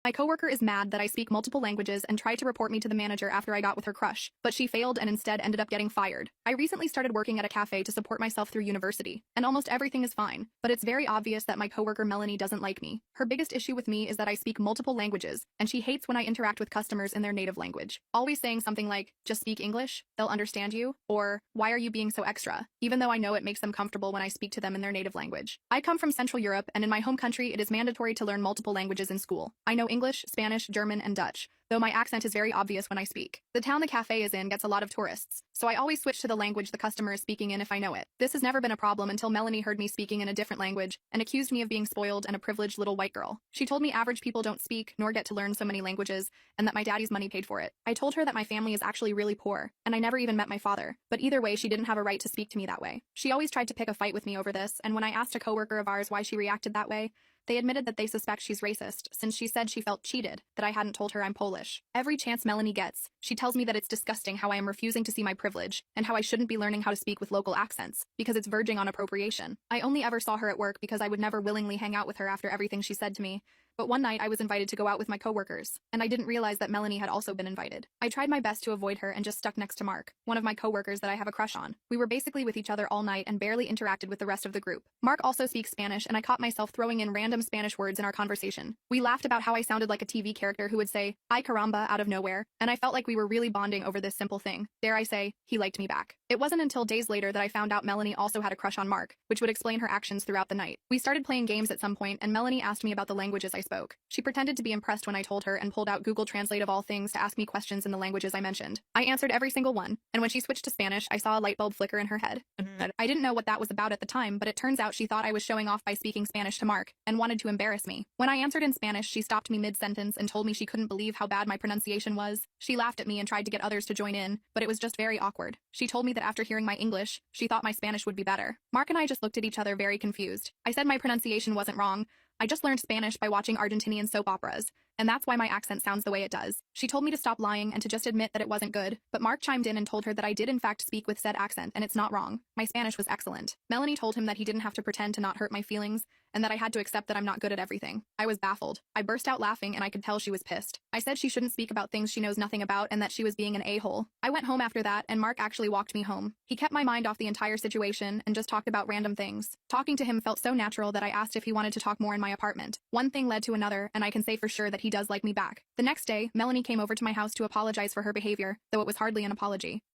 My coworker is mad that I speak multiple languages and tried to report me to the manager after I got with her crush, but she failed and instead ended up getting fired. I recently started working at a cafe to support myself through university, and almost everything is fine, but it's very obvious that my coworker Melanie doesn't like me. Her biggest issue with me is that I speak multiple languages, and she hates when I interact with customers in their native language, always saying something like, "Just speak English, they'll understand you," or "Why are you being so extra?" even though I know it makes them comfortable when I speak to them in their native language. I come from Central Europe, and in my home country it is mandatory to learn multiple languages in school. I know English, Spanish, German, and Dutch, though my accent is very obvious when I speak. The town the cafe is in gets a lot of tourists, so I always switch to the language the customer is speaking in if I know it. This has never been a problem until Melanie heard me speaking in a different language and accused me of being spoiled and a privileged little white girl. She told me average people don't speak nor get to learn so many languages and that my daddy's money paid for it. I told her that my family is actually really poor, and I never even met my father, but either way she didn't have a right to speak to me that way. She always tried to pick a fight with me over this, and when I asked a coworker of ours why she reacted that way, they admitted that they suspect she's racist, since she said she felt cheated, that I hadn't told her I'm Polish. Every chance Melanie gets, she tells me that it's disgusting how I am refusing to see my privilege, and how I shouldn't be learning how to speak with local accents, because it's verging on appropriation. I only ever saw her at work because I would never willingly hang out with her after everything she said to me, but one night I was invited to go out with my coworkers, and I didn't realize that Melanie had also been invited. I tried my best to avoid her and just stuck next to Mark, one of my coworkers that I have a crush on. We were basically with each other all night and barely interacted with the rest of the group. Mark also speaks Spanish, and I caught myself throwing in random Spanish words in our conversation. We laughed about how I sounded like a TV character who would say, "Ay caramba," out of nowhere, and I felt like we were really bonding over this simple thing. Dare I say, he liked me back. It wasn't until days later that I found out Melanie also had a crush on Mark, which would explain her actions throughout the night. We started playing games at some point, and Melanie asked me about the languages I spoke. She pretended to be impressed when I told her and pulled out Google Translate of all things to ask me questions in the languages I mentioned. I answered every single one, and when she switched to Spanish, I saw a light bulb flicker in her head. I didn't know what that was about at the time, but it turns out she thought I was showing off by speaking Spanish to Mark, and wanted to embarrass me. When I answered in Spanish, she stopped me mid-sentence and told me she couldn't believe how bad my pronunciation was. She laughed at me and tried to get others to join in, but it was just very awkward. She told me that after hearing my English, she thought my Spanish would be better. Mark and I just looked at each other very confused. I said my pronunciation wasn't wrong. I just learned Spanish by watching Argentinian soap operas, and that's why my accent sounds the way it does. She told me to stop lying and to just admit that it wasn't good, but Mark chimed in and told her that I did in fact speak with said accent, and it's not wrong. My Spanish was excellent. Melanie told him that he didn't have to pretend to not hurt my feelings, and that I had to accept that I'm not good at everything. I was baffled. I burst out laughing, and I could tell she was pissed. I said she shouldn't speak about things she knows nothing about and that she was being an a-hole. I went home after that, and Mark actually walked me home. He kept my mind off the entire situation and just talked about random things. Talking to him felt so natural that I asked if he wanted to talk more in my apartment. One thing led to another, and I can say for sure that he does like me back. The next day, Melanie came over to my house to apologize for her behavior, though it was hardly an apology.